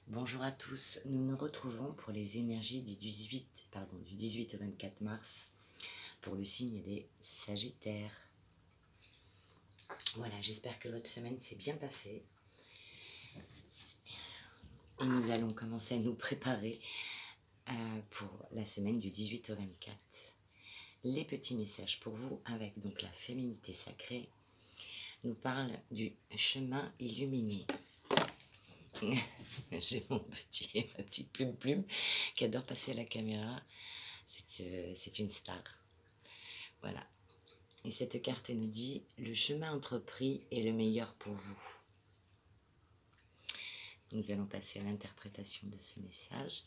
Bonjour à tous, nous nous retrouvons pour les énergies du 18 au 24 mars pour le signe des Sagittaires. Voilà, j'espère que votre semaine s'est bien passée. Et nous allons commencer à nous préparer pour la semaine du 18 au 24. Les petits messages pour vous avec donc la féminité sacrée nous parle du chemin illuminé. J'ai ma petite plume qui adore passer à la caméra. C'est une star. Voilà. Et cette carte nous dit « Le chemin entrepris est le meilleur pour vous ». Nous allons passer à l'interprétation de ce message.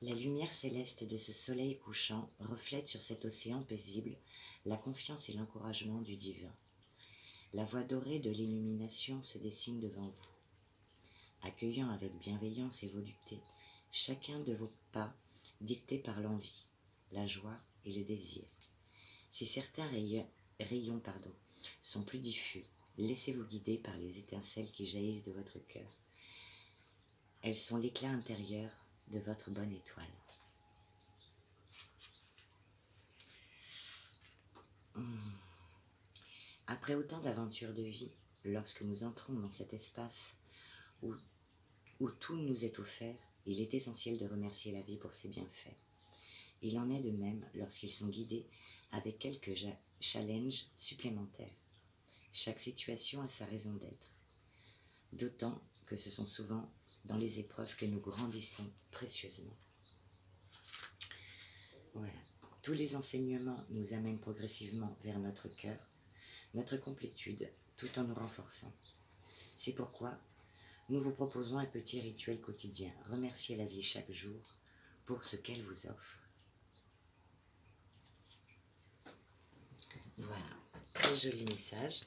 La lumière céleste de ce soleil couchant reflète sur cet océan paisible la confiance et l'encouragement du divin. La voie dorée de l'illumination se dessine devant vous. Accueillant avec bienveillance et volupté chacun de vos pas dictés par l'envie, la joie et le désir. Si certains rayons sont plus diffus, laissez-vous guider par les étincelles qui jaillissent de votre cœur. Elles sont l'éclat intérieur de votre bonne étoile. Après autant d'aventures de vie, lorsque nous entrons dans cet espace où tout nous est offert, il est essentiel de remercier la vie pour ses bienfaits. Il en est de même lorsqu'ils sont guidés avec quelques challenges supplémentaires. Chaque situation a sa raison d'être, d'autant que ce sont souvent dans les épreuves que nous grandissons précieusement. Voilà. Tous les enseignements nous amènent progressivement vers notre cœur, notre complétude, tout en nous renforçant. C'est pourquoi nous vous proposons un petit rituel quotidien. Remerciez la vie chaque jour pour ce qu'elle vous offre. Voilà, très joli message.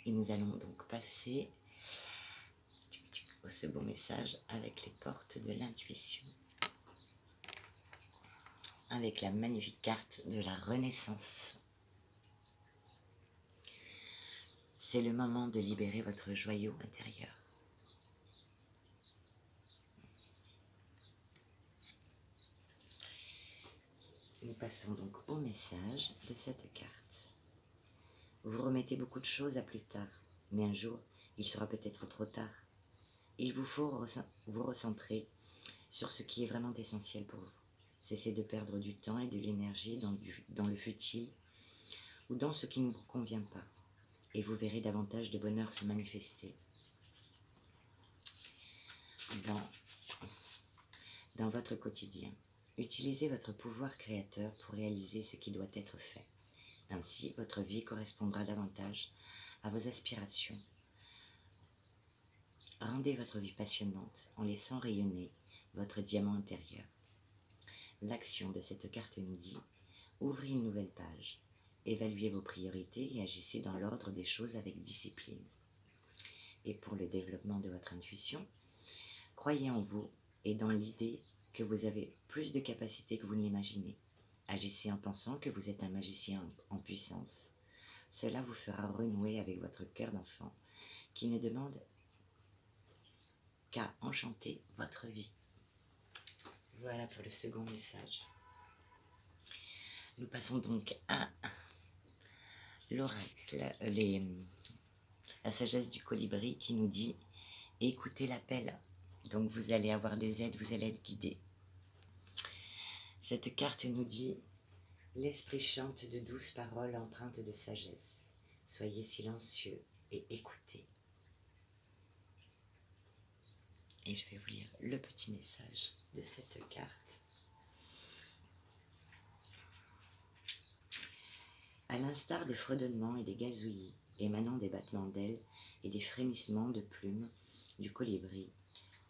Et nous allons donc passer au second message avec les portes de l'intuition. Avec la magnifique carte de la Renaissance. C'est le moment de libérer votre joyau intérieur. Nous passons donc au message de cette carte. Vous remettez beaucoup de choses à plus tard, mais un jour, il sera peut-être trop tard. Il vous faut vous recentrer sur ce qui est vraiment essentiel pour vous. Cessez de perdre du temps et de l'énergie dans le futile ou dans ce qui ne vous convient pas, et vous verrez davantage de bonheur se manifester dans votre quotidien. Utilisez votre pouvoir créateur pour réaliser ce qui doit être fait. Ainsi, votre vie correspondra davantage à vos aspirations. Rendez votre vie passionnante en laissant rayonner votre diamant intérieur. L'action de cette carte nous dit « Ouvrez une nouvelle page, évaluez vos priorités et agissez dans l'ordre des choses avec discipline. » Et pour le développement de votre intuition, croyez en vous et dans l'idée que vous avez plus de capacités que vous n'imaginez. Agissez en pensant que vous êtes un magicien en puissance. Cela vous fera renouer avec votre cœur d'enfant qui ne demande qu'à enchanter votre vie. Voilà pour le second message. Nous passons donc à l'oracle, la sagesse du colibri qui nous dit « Écoutez l'appel ». Donc vous allez avoir des aides, vous allez être guidé. Cette carte nous dit « L'esprit chante de douces paroles empreintes de sagesse. Soyez silencieux et écoutez. » Et je vais vous lire le petit message de cette carte. À l'instar des fredonnements et des gazouillis émanant des battements d'ailes et des frémissements de plumes du colibri,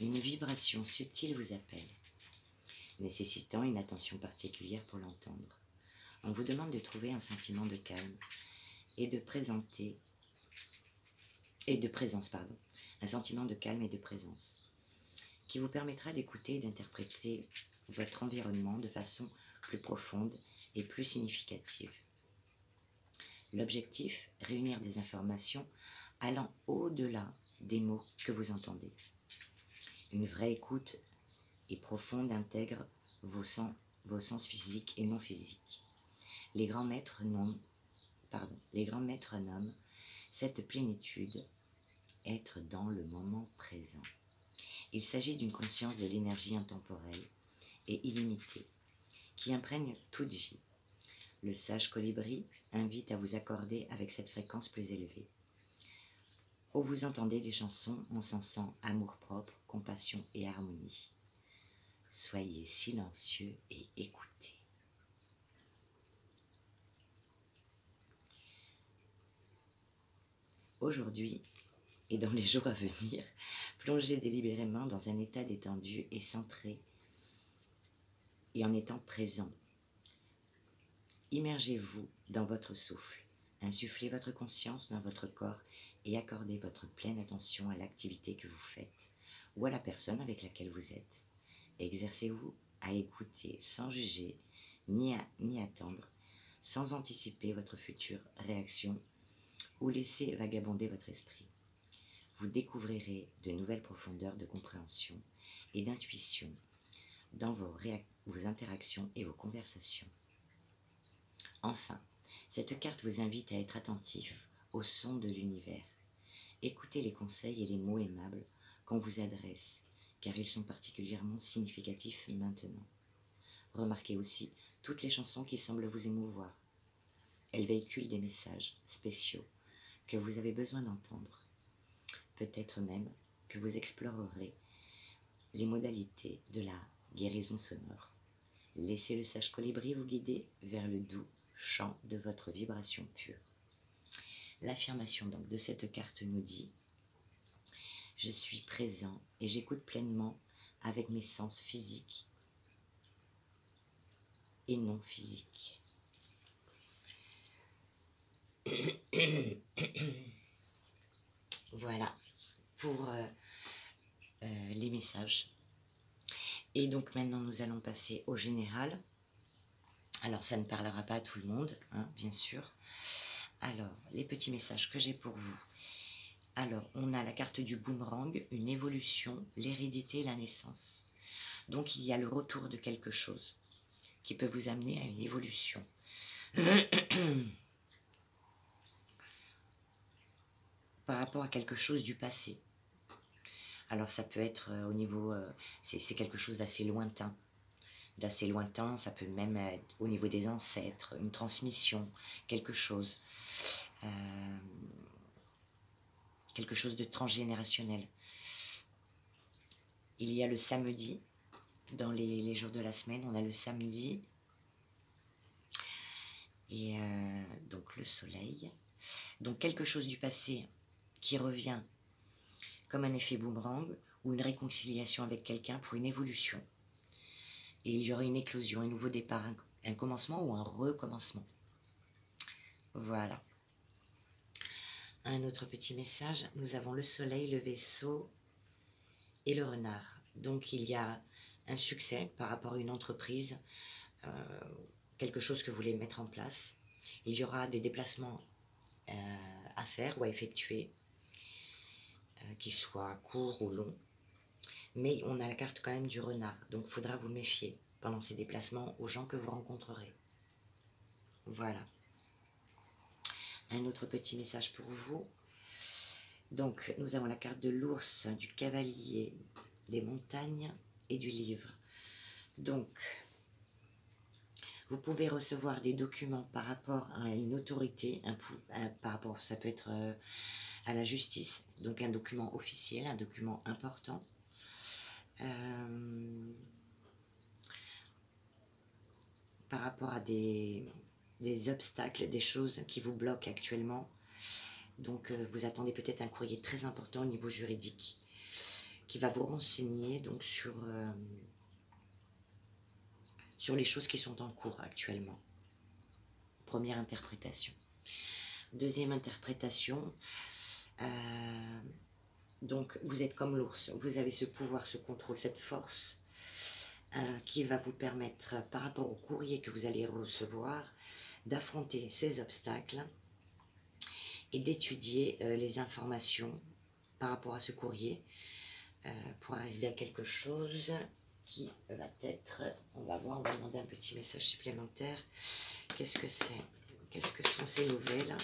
une vibration subtile vous appelle, nécessitant une attention particulière pour l'entendre. On vous demande de trouver un sentiment de calme et de présence, un sentiment de calme et de présence. qui vous permettra d'écouter et d'interpréter votre environnement de façon plus profonde et plus significative. L'objectif, réunir des informations allant au-delà des mots que vous entendez. Une vraie écoute et profonde intègre vos sens physiques et non physiques. Les grands maîtres nomment cette plénitude être dans le moment présent. Il s'agit d'une conscience de l'énergie intemporelle et illimitée qui imprègne toute vie. Le sage colibri invite à vous accorder avec cette fréquence plus élevée. Où vous entendez des chansons encensant amour-propre, compassion et harmonie. Soyez silencieux et écoutez. Aujourd'hui et dans les jours à venir, plongez délibérément dans un état détendu et centré et en étant présent. Immergez-vous dans votre souffle, insufflez votre conscience dans votre corps et accordez votre pleine attention à l'activité que vous faites ou à la personne avec laquelle vous êtes. Exercez-vous à écouter sans juger ni attendre, sans anticiper votre future réaction ou laisser vagabonder votre esprit. Vous découvrirez de nouvelles profondeurs de compréhension et d'intuition dans vos interactions et vos conversations. Enfin, cette carte vous invite à être attentif au son de l'univers. Écoutez les conseils et les mots aimables qu'on vous adresse, car ils sont particulièrement significatifs maintenant. Remarquez aussi toutes les chansons qui semblent vous émouvoir. Elles véhiculent des messages spéciaux que vous avez besoin d'entendre. Peut-être même que vous explorerez les modalités de la guérison sonore. Laissez le sage colibri vous guider vers le doux chant de votre vibration pure. L'affirmation donc de cette carte nous dit « Je suis présent et j'écoute pleinement avec mes sens physiques et non physiques. » Voilà pour les messages. Et donc maintenant nous allons passer au général. Alors ça ne parlera pas à tout le monde, hein, bien sûr. Alors, les petits messages que j'ai pour vous. Alors, on a la carte du boomerang, une évolution, l'hérédité et la naissance. Donc il y a le retour de quelque chose qui peut vous amener à une évolution. Par rapport à quelque chose du passé. Alors ça peut être au niveau, c'est quelque chose d'assez lointain. Ça peut même être au niveau des ancêtres, une transmission, quelque chose de transgénérationnel. Il y a le samedi, dans les jours de la semaine, on a le samedi, et donc le soleil. Donc quelque chose du passé qui revient comme un effet boomerang ou une réconciliation avec quelqu'un pour une évolution. Et il y aura une éclosion, un nouveau départ, un commencement ou un recommencement. Voilà. Un autre petit message, nous avons le soleil, le Verseau et le renard. Donc il y a un succès par rapport à une entreprise, quelque chose que vous voulez mettre en place. Il y aura des déplacements à faire ou à effectuer, qu'ils soient courts ou longs. Mais on a la carte quand même du renard, donc il faudra vous méfier pendant ces déplacements aux gens que vous rencontrerez. Voilà. Un autre petit message pour vous. Donc, nous avons la carte de l'ours, du cavalier, des montagnes et du livre. Donc, vous pouvez recevoir des documents par rapport à une autorité, par rapport, ça peut être à la justice, donc un document officiel, un document important. Par rapport à des obstacles, des choses qui vous bloquent actuellement. Donc vous attendez peut-être un courrier très important au niveau juridique qui va vous renseigner donc sur les choses qui sont en cours actuellement. Première interprétation. Deuxième interprétation, Donc, vous êtes comme l'ours, vous avez ce pouvoir, ce contrôle, cette force qui va vous permettre, par rapport au courrier que vous allez recevoir, d'affronter ces obstacles et d'étudier les informations par rapport à ce courrier pour arriver à quelque chose qui va être, on va voir, on va demander un petit message supplémentaire. Qu'est-ce que c'est? Qu'est-ce que sont ces nouvelles?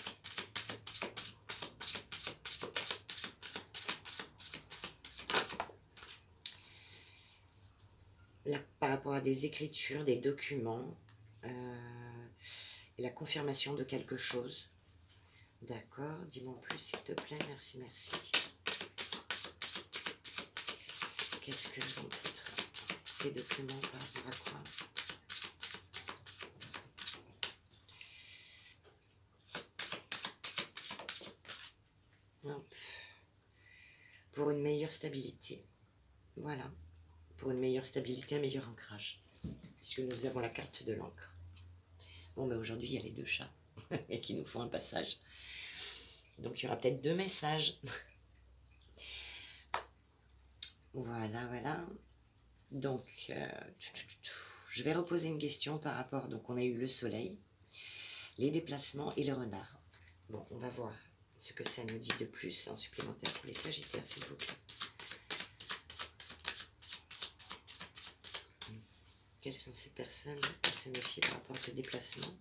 Là, par rapport à des écritures, des documents, et la confirmation de quelque chose. D'accord, dis-moi en plus s'il te plaît, merci, merci. Qu'est-ce que vont être ces documents par rapport à quoi? Hop. Pour une meilleure stabilité. Voilà. Pour une meilleure stabilité, un meilleur ancrage. Puisque nous avons la carte de l'encre. Bon, ben aujourd'hui, il y a les deux chats et qui nous font un passage. Donc, il y aura peut-être 2 messages. Voilà, voilà. Donc, je vais reposer une question par rapport... Donc, on a eu le soleil, les déplacements et le renard. Bon, on va voir ce que ça nous dit de plus en supplémentaire pour les sagittaires, s'il vous plaît. Quelles sont ces personnes à se méfier par rapport à ce déplacement?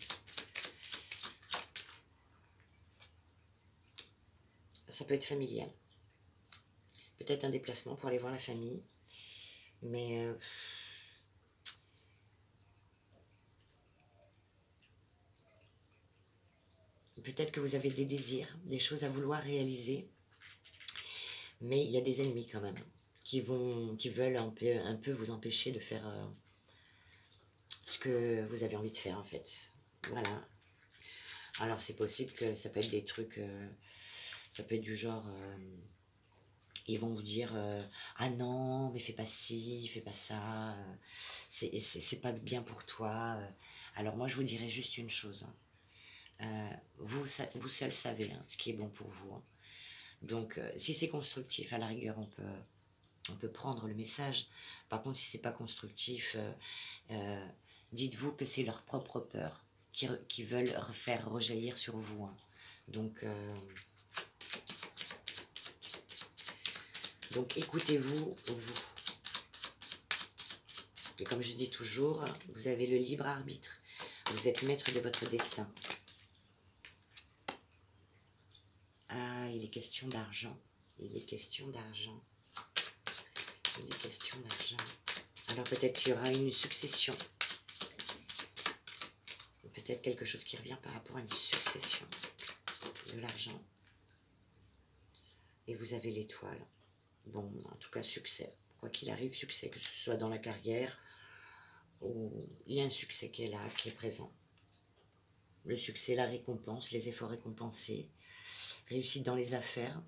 Ça peut être familial. Peut-être un déplacement pour aller voir la famille. Mais... peut-être que vous avez des désirs, des choses à vouloir réaliser. Mais il y a des ennemis quand même qui veulent un peu vous empêcher de faire ce que vous avez envie de faire en fait. Voilà. Alors c'est possible que ça peut être des trucs, ça peut être du genre, ils vont vous dire ah non mais fais pas ci, fais pas ça, c'est pas bien pour toi. Alors moi je vous dirais juste une chose, vous seul savez ce qui est bon pour vous. Donc si c'est constructif, à la rigueur on peut prendre le message. Par contre si c'est pas constructif, dites-vous que c'est leur propre peur qui veulent faire rejaillir sur vous. Donc écoutez-vous, vous. Et comme je dis toujours, vous avez le libre arbitre. Vous êtes maître de votre destin. Ah, il est question d'argent. Il est question d'argent. Il est question d'argent. Alors peut-être qu'il y aura une succession. Peut-être quelque chose qui revient par rapport à une succession de l'argent. Et vous avez l'étoile. Bon, en tout cas, succès. Quoi qu'il arrive, succès, que ce soit dans la carrière, ou il y a un succès qui est là, qui est présent. Le succès, la récompense, les efforts récompensés, réussite dans les affaires,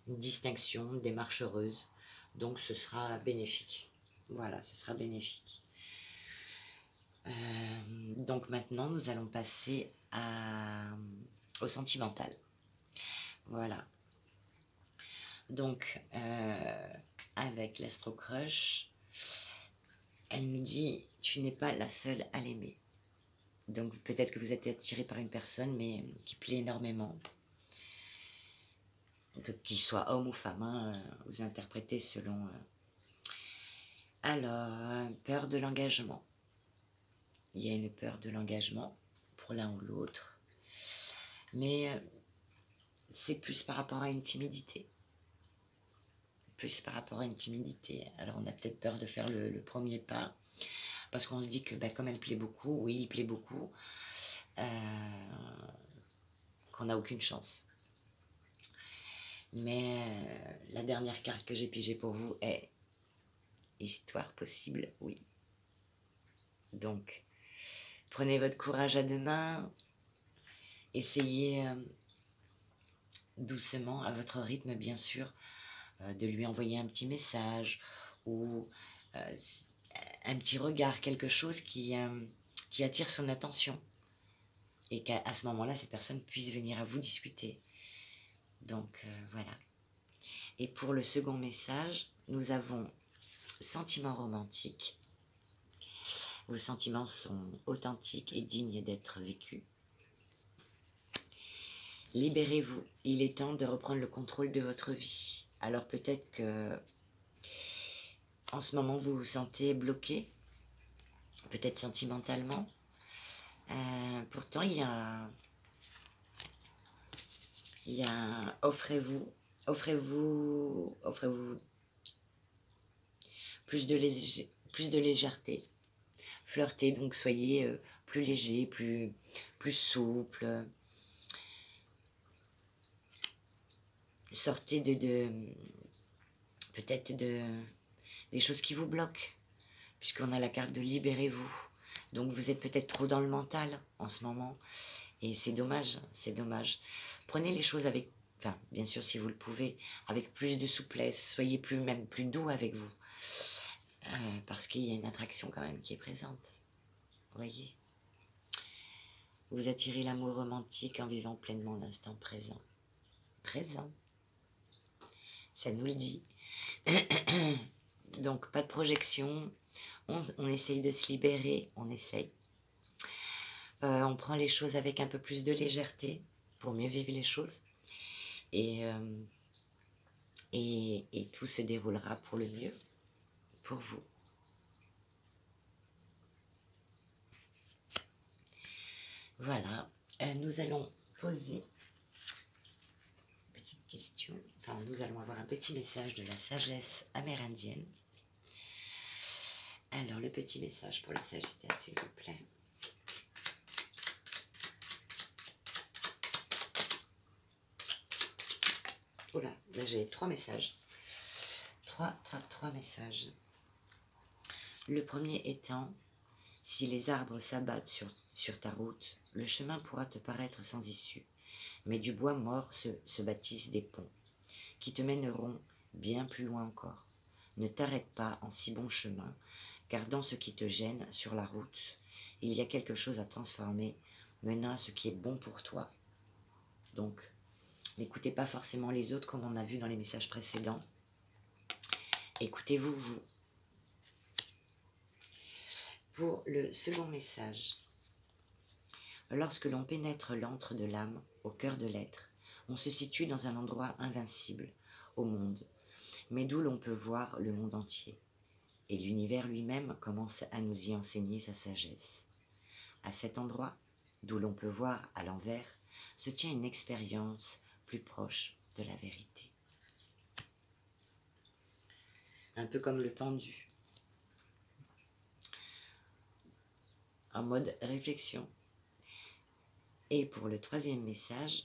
une distinction, une démarche heureuse. Donc, ce sera bénéfique. Voilà, ce sera bénéfique. Donc, maintenant, nous allons passer au sentimental. Voilà. Donc, avec l'Astro Crush, elle nous dit « Tu n'es pas la seule à l'aimer ». Donc, peut-être que vous êtes attiré par une personne, mais qui plaît énormément. Qu'il soit homme ou femme, vous interprétez selon... Alors, peur de l'engagement. Il y a une peur de l'engagement pour l'un ou l'autre. Mais c'est plus par rapport à une timidité. Plus par rapport à une timidité. Alors, on a peut-être peur de faire le premier pas. Parce qu'on se dit que comme elle plaît beaucoup, oui, il plaît beaucoup, qu'on n'a aucune chance. Mais la dernière carte que j'ai pigée pour vous est histoire possible, oui. Donc, prenez votre courage à deux mains, essayez doucement, à votre rythme bien sûr, de lui envoyer un petit message ou un petit regard, quelque chose qui attire son attention et qu'à ce moment-là, ces personnes puissent venir à vous discuter. Donc, voilà. Et pour le second message, nous avons sentiments romantiques. Vos sentiments sont authentiques et dignes d'être vécus. Libérez-vous, il est temps de reprendre le contrôle de votre vie. Alors peut-être que en ce moment vous vous sentez bloqué, peut-être sentimentalement. Pourtant il y a offrez-vous plus de légèreté. Flirtez, donc soyez plus léger, plus souple. Sortez peut-être des choses qui vous bloquent, puisqu'on a la carte de libérez-vous. Donc vous êtes peut-être trop dans le mental en ce moment, et c'est dommage, c'est dommage. Prenez les choses avec, enfin bien sûr si vous le pouvez, avec plus de souplesse, soyez même plus doux avec vous, parce qu'il y a une attraction quand même qui est présente, vous voyez. Vous attirez l'amour romantique en vivant pleinement l'instant présent. Présent. Ça nous le dit. Donc, pas de projection. On essaye de se libérer. On essaye. On prend les choses avec un peu plus de légèreté pour mieux vivre les choses. Et tout se déroulera pour le mieux pour vous. Voilà. Nous allons poser question. Enfin, nous allons avoir un petit message de la sagesse amérindienne. Alors, le petit message pour le Sagittaire, s'il vous plaît. Oula, là j'ai 3 messages. 3 messages. Le premier étant, si les arbres s'abattent sur ta route, le chemin pourra te paraître sans issue. Mais du bois mort se bâtissent des ponts, qui te mèneront bien plus loin encore. Ne t'arrête pas en si bon chemin, car dans ce qui te gêne sur la route, il y a quelque chose à transformer, menant à ce qui est bon pour toi. Donc, n'écoutez pas forcément les autres, comme on a vu dans les messages précédents. Écoutez-vous, vous. Pour le second message, lorsque l'on pénètre l'antre de l'âme, au cœur de l'être, on se situe dans un endroit invincible au monde, mais d'où l'on peut voir le monde entier. Et l'univers lui-même commence à nous y enseigner sa sagesse. À cet endroit, d'où l'on peut voir à l'envers, se tient une expérience plus proche de la vérité. Un peu comme le pendu. En mode réflexion. Et pour le troisième message,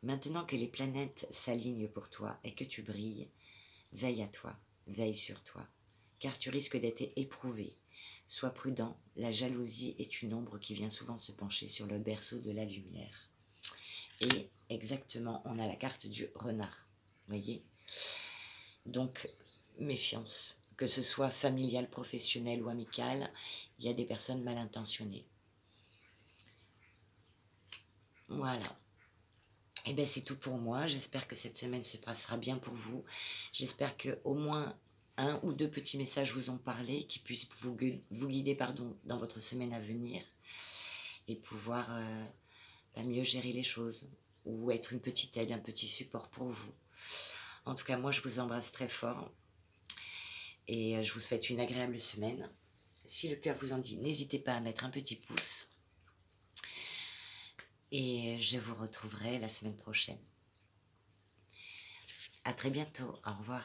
maintenant que les planètes s'alignent pour toi et que tu brilles, veille à toi, veille sur toi, car tu risques d'être éprouvé. Sois prudent, la jalousie est une ombre qui vient souvent se pencher sur le berceau de la lumière. Et exactement, on a la carte du renard, voyez. Donc, méfiance, que ce soit familial, professionnel ou amical, il y a des personnes mal intentionnées. Voilà. Et bien c'est tout pour moi, j'espère que cette semaine se passera bien pour vous. J'espère qu'au moins 1 ou 2 petits messages vous ont parlé, qui puissent vous guider dans votre semaine à venir et pouvoir mieux gérer les choses ou être une petite aide, un petit support pour vous. En tout cas, moi je vous embrasse très fort et je vous souhaite une agréable semaine. Si le cœur vous en dit, n'hésitez pas à mettre un petit pouce. Et je vous retrouverai la semaine prochaine. À très bientôt. Au revoir.